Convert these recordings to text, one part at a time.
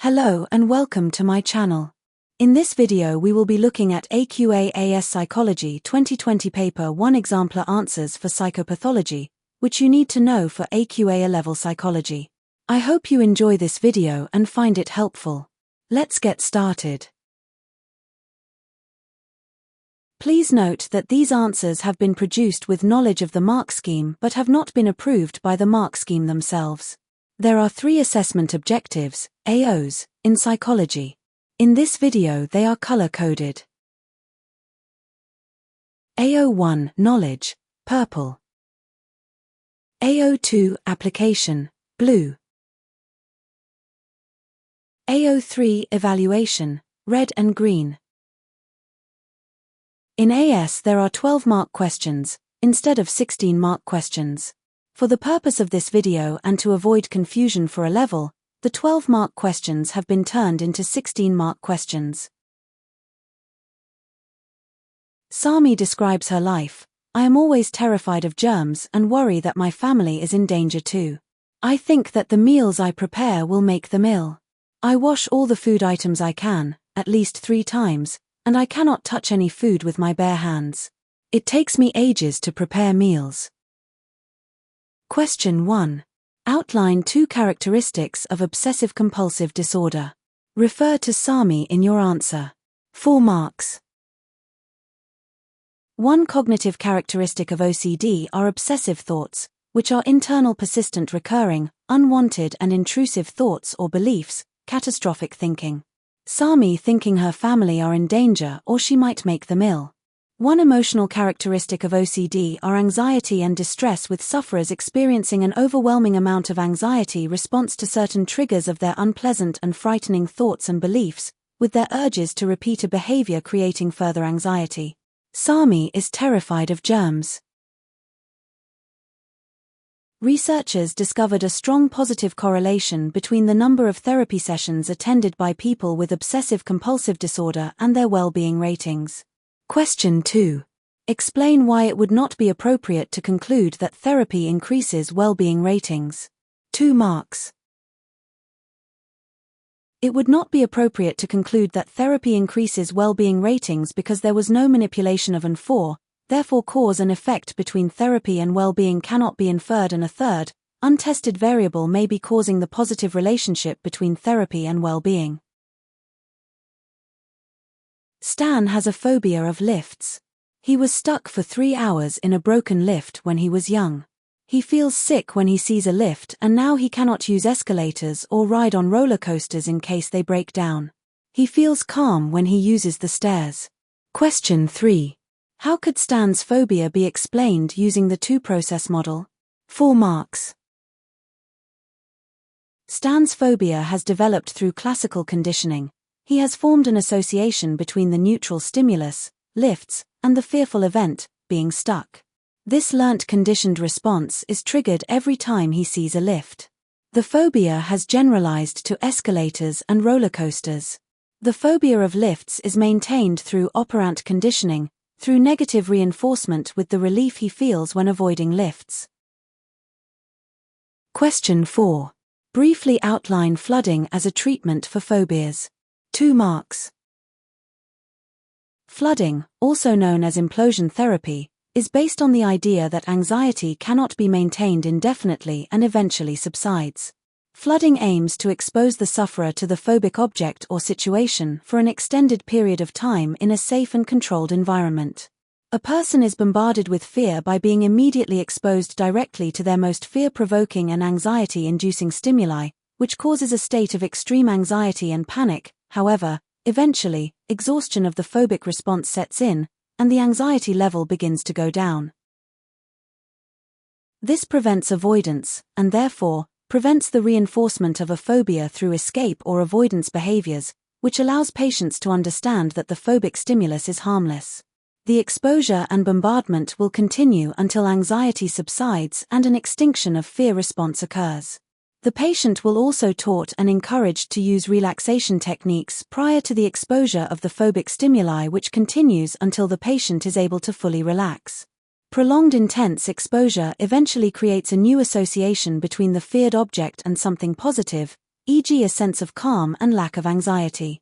Hello and welcome to my channel. In this video we will be looking at AQA AS Psychology 2020 Paper 1 Exemplar Answers for Psychopathology, which you need to know for AQA A-Level Psychology. I hope you enjoy this video and find it helpful. Let's get started. Please note that these answers have been produced with knowledge of the mark scheme but have not been approved by the mark scheme themselves. There are 3 assessment objectives, AOs, in psychology. In this video they are color-coded. AO1 Knowledge, purple. AO2 Application, blue. AO3 Evaluation, red and green. In AS there are 12 mark questions, instead of 16 mark questions. For the purpose of this video and to avoid confusion for A-Level, the 12 mark questions have been turned into 16 mark questions. Sami describes her life. I am always terrified of germs and worry that my family is in danger too. I think that the meals I prepare will make them ill. I wash all the food items I can, at least 3 times, and I cannot touch any food with my bare hands. It takes me ages to prepare meals. Question 1. Outline 2 characteristics of obsessive-compulsive disorder. Refer to Sami in your answer. 4 marks. 1 cognitive characteristic of OCD are obsessive thoughts, which are internal persistent recurring, unwanted and intrusive thoughts or beliefs, catastrophic thinking. Sami thinking her family are in danger or she might make them ill. 1 emotional characteristic of OCD are anxiety and distress, with sufferers experiencing an overwhelming amount of anxiety response to certain triggers of their unpleasant and frightening thoughts and beliefs, with their urges to repeat a behavior creating further anxiety. Sami is terrified of germs. Researchers discovered a strong positive correlation between the number of therapy sessions attended by people with obsessive-compulsive disorder and their well-being ratings. Question 2. Explain why it would not be appropriate to conclude that therapy increases well-being ratings. 2 marks. It would not be appropriate to conclude that therapy increases well-being ratings because there was no manipulation of and for, therefore cause and effect between therapy and well-being cannot be inferred, and a third, untested variable may be causing the positive relationship between therapy and well-being. Stan has a phobia of lifts. He was stuck for 3 hours in a broken lift when he was young. He feels sick when he sees a lift, and now he cannot use escalators or ride on roller coasters in case they break down. He feels calm when he uses the stairs. Question 3. How could Stan's phobia be explained using the 2-process model? 4 marks. Stan's phobia has developed through classical conditioning. He has formed an association between the neutral stimulus, lifts, and the fearful event, being stuck. This learnt conditioned response is triggered every time he sees a lift. The phobia has generalized to escalators and roller coasters. The phobia of lifts is maintained through operant conditioning, through negative reinforcement with the relief he feels when avoiding lifts. Question 4. Briefly outline flooding as a treatment for phobias. 2 marks. Flooding, also known as implosion therapy, is based on the idea that anxiety cannot be maintained indefinitely and eventually subsides. Flooding aims to expose the sufferer to the phobic object or situation for an extended period of time in a safe and controlled environment. A person is bombarded with fear by being immediately exposed directly to their most fear-provoking and anxiety-inducing stimuli, which causes a state of extreme anxiety and panic. However, eventually, exhaustion of the phobic response sets in, and the anxiety level begins to go down. This prevents avoidance, and therefore, prevents the reinforcement of a phobia through escape or avoidance behaviors, which allows patients to understand that the phobic stimulus is harmless. The exposure and bombardment will continue until anxiety subsides and an extinction of fear response occurs. The patient will also taught and encouraged to use relaxation techniques prior to the exposure of the phobic stimuli, which continues until the patient is able to fully relax. Prolonged intense exposure eventually creates a new association between the feared object and something positive, e.g. a sense of calm and lack of anxiety.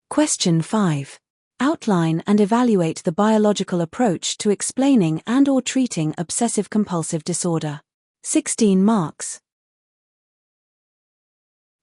Question 5. Outline and evaluate the biological approach to explaining and/or treating obsessive-compulsive disorder. 16 marks.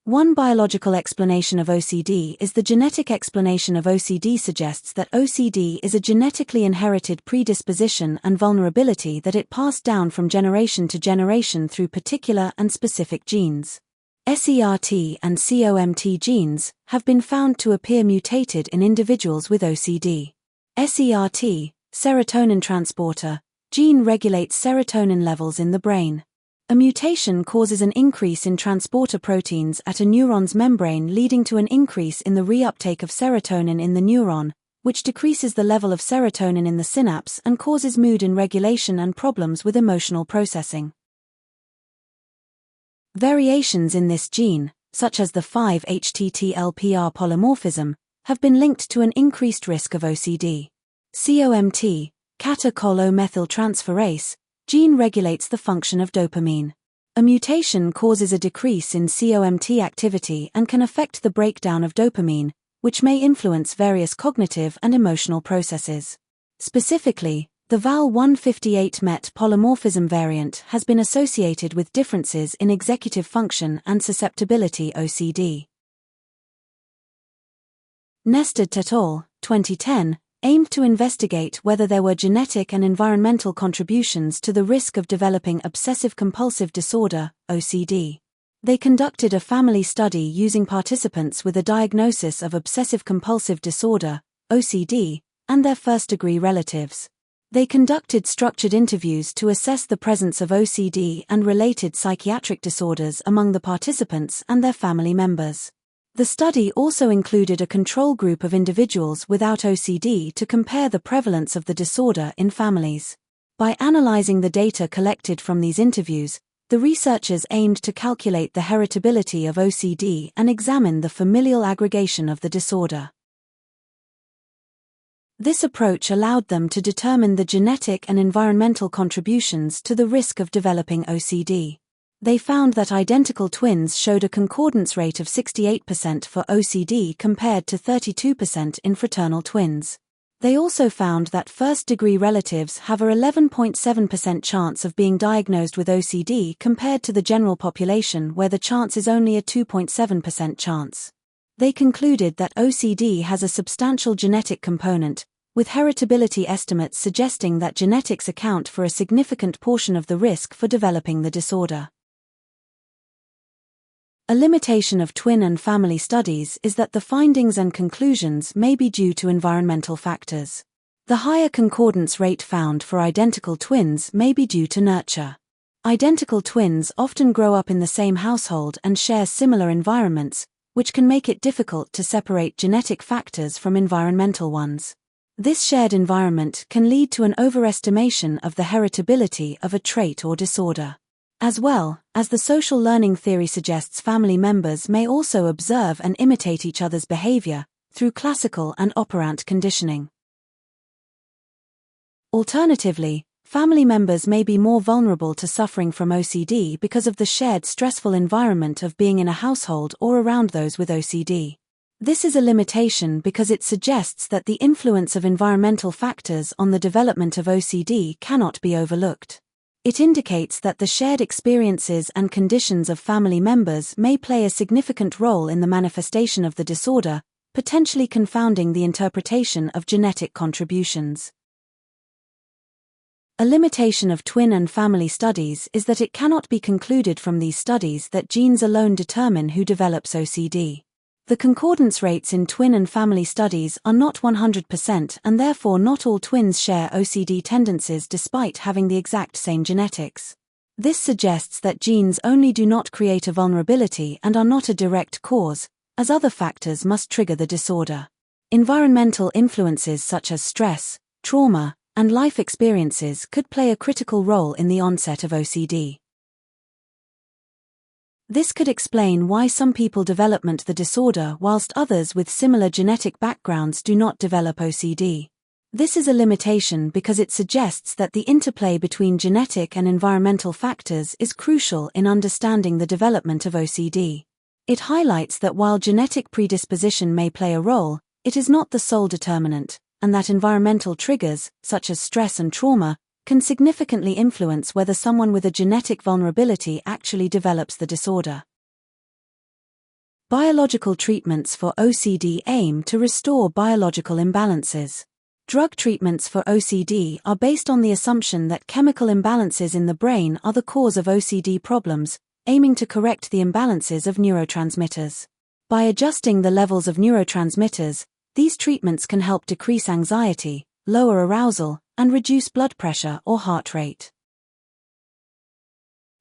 One biological explanation of OCD is the genetic explanation of OCD suggests that OCD is a genetically inherited predisposition and vulnerability that it passed down from generation to generation through particular and specific genes. SERT and COMT genes have been found to appear mutated in individuals with OCD. SERT, serotonin transporter, gene regulates serotonin levels in the brain. A mutation causes an increase in transporter proteins at a neuron's membrane, leading to an increase in the reuptake of serotonin in the neuron, which decreases the level of serotonin in the synapse and causes mood irregulation and problems with emotional processing. Variations in this gene, such as the 5-HTTLPR polymorphism, have been linked to an increased risk of OCD. COMT, catechol-O-methyltransferase, gene regulates the function of dopamine. A mutation causes a decrease in COMT activity and can affect the breakdown of dopamine, which may influence various cognitive and emotional processes. Specifically, the Val158-MET polymorphism variant has been associated with differences in executive function and susceptibility OCD. Nested et al., 2010, aimed to investigate whether there were genetic and environmental contributions to the risk of developing obsessive-compulsive disorder, OCD. They conducted a family study using participants with a diagnosis of obsessive-compulsive disorder, OCD, and their first-degree relatives. They conducted structured interviews to assess the presence of OCD and related psychiatric disorders among the participants and their family members. The study also included a control group of individuals without OCD to compare the prevalence of the disorder in families. By analyzing the data collected from these interviews, the researchers aimed to calculate the heritability of OCD and examine the familial aggregation of the disorder. This approach allowed them to determine the genetic and environmental contributions to the risk of developing OCD. They found that identical twins showed a concordance rate of 68% for OCD compared to 32% in fraternal twins. They also found that first-degree relatives have a 11.7% chance of being diagnosed with OCD compared to the general population, where the chance is only a 2.7% chance. They concluded that OCD has a substantial genetic component, with heritability estimates suggesting that genetics account for a significant portion of the risk for developing the disorder. A limitation of twin and family studies is that the findings and conclusions may be due to environmental factors. The higher concordance rate found for identical twins may be due to nurture. Identical twins often grow up in the same household and share similar environments, which can make it difficult to separate genetic factors from environmental ones. This shared environment can lead to an overestimation of the heritability of a trait or disorder. As well, as the social learning theory suggests, family members may also observe and imitate each other's behavior through classical and operant conditioning. Alternatively, family members may be more vulnerable to suffering from OCD because of the shared stressful environment of being in a household or around those with OCD. This is a limitation because it suggests that the influence of environmental factors on the development of OCD cannot be overlooked. It indicates that the shared experiences and conditions of family members may play a significant role in the manifestation of the disorder, potentially confounding the interpretation of genetic contributions. A limitation of twin and family studies is that it cannot be concluded from these studies that genes alone determine who develops OCD. The concordance rates in twin and family studies are not 100%, and therefore not all twins share OCD tendencies despite having the exact same genetics. This suggests that genes only do not create a vulnerability and are not a direct cause, as other factors must trigger the disorder. Environmental influences such as stress, trauma, and life experiences could play a critical role in the onset of OCD. This could explain why some people develop the disorder whilst others with similar genetic backgrounds do not develop OCD. This is a limitation because it suggests that the interplay between genetic and environmental factors is crucial in understanding the development of OCD. It highlights that while genetic predisposition may play a role, it is not the sole determinant, and that environmental triggers, such as stress and trauma, can significantly influence whether someone with a genetic vulnerability actually develops the disorder. Biological treatments for OCD aim to restore biological imbalances. Drug treatments for OCD are based on the assumption that chemical imbalances in the brain are the cause of OCD problems, aiming to correct the imbalances of neurotransmitters. By adjusting the levels of neurotransmitters, these treatments can help decrease anxiety, lower arousal, and reduce blood pressure or heart rate.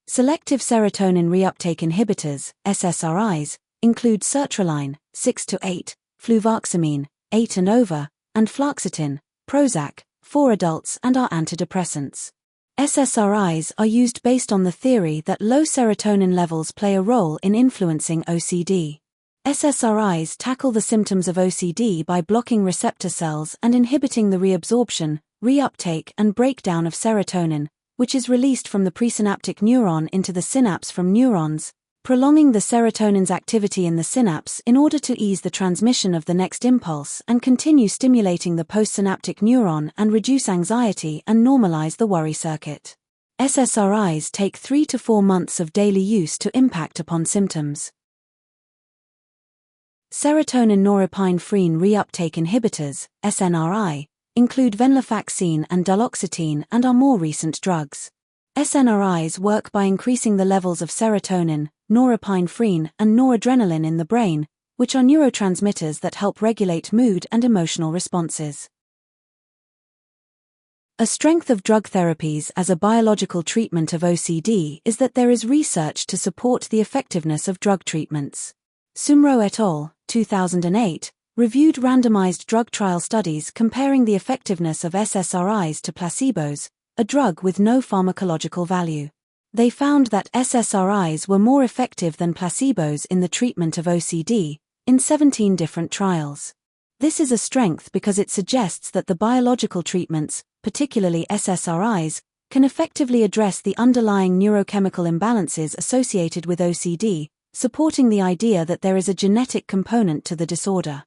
Selective serotonin reuptake inhibitors, SSRIs, include sertraline, 6-8, fluvoxamine, 8 and over, and fluoxetine, Prozac, for adults and are antidepressants. SSRIs are used based on the theory that low serotonin levels play a role in influencing OCD. SSRIs tackle the symptoms of OCD by blocking receptor cells and inhibiting the reabsorption, reuptake and breakdown of serotonin, which is released from the presynaptic neuron into the synapse from neurons, prolonging the serotonin's activity in the synapse in order to ease the transmission of the next impulse and continue stimulating the postsynaptic neuron and reduce anxiety and normalize the worry circuit. SSRIs take 3 to 4 months of daily use to impact upon symptoms. Serotonin norepinephrine reuptake inhibitors, SNRI, include venlafaxine and duloxetine and are more recent drugs. SNRIs work by increasing the levels of serotonin, norepinephrine, and noradrenaline in the brain, which are neurotransmitters that help regulate mood and emotional responses. A strength of drug therapies as a biological treatment of OCD is that there is research to support the effectiveness of drug treatments. Sumro et al., 2008, reviewed randomized drug trial studies comparing the effectiveness of SSRIs to placebos, a drug with no pharmacological value. They found that SSRIs were more effective than placebos in the treatment of OCD, in 17 different trials. This is a strength because it suggests that the biological treatments, particularly SSRIs, can effectively address the underlying neurochemical imbalances associated with OCD, supporting the idea that there is a genetic component to the disorder.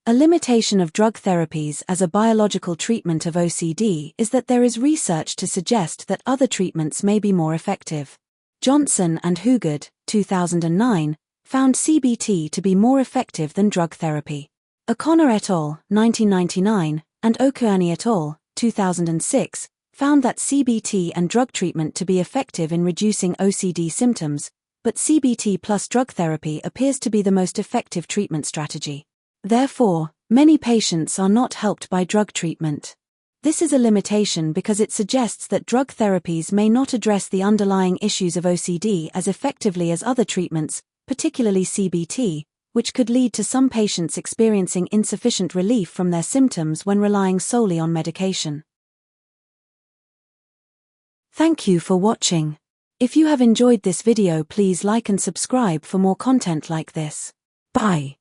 A limitation of drug therapies as a biological treatment of OCD is that there is research to suggest that other treatments may be more effective. Johnson and Hugard, 2009, found CBT to be more effective than drug therapy. O'Connor et al., 1999, and Okuani et al., 2006, found that CBT and drug treatment to be effective in reducing OCD symptoms, but CBT plus drug therapy appears to be the most effective treatment strategy. Therefore, many patients are not helped by drug treatment. This is a limitation because it suggests that drug therapies may not address the underlying issues of OCD as effectively as other treatments, particularly CBT, which could lead to some patients experiencing insufficient relief from their symptoms when relying solely on medication. Thank you for watching. If you have enjoyed this video, please like and subscribe for more content like this. Bye.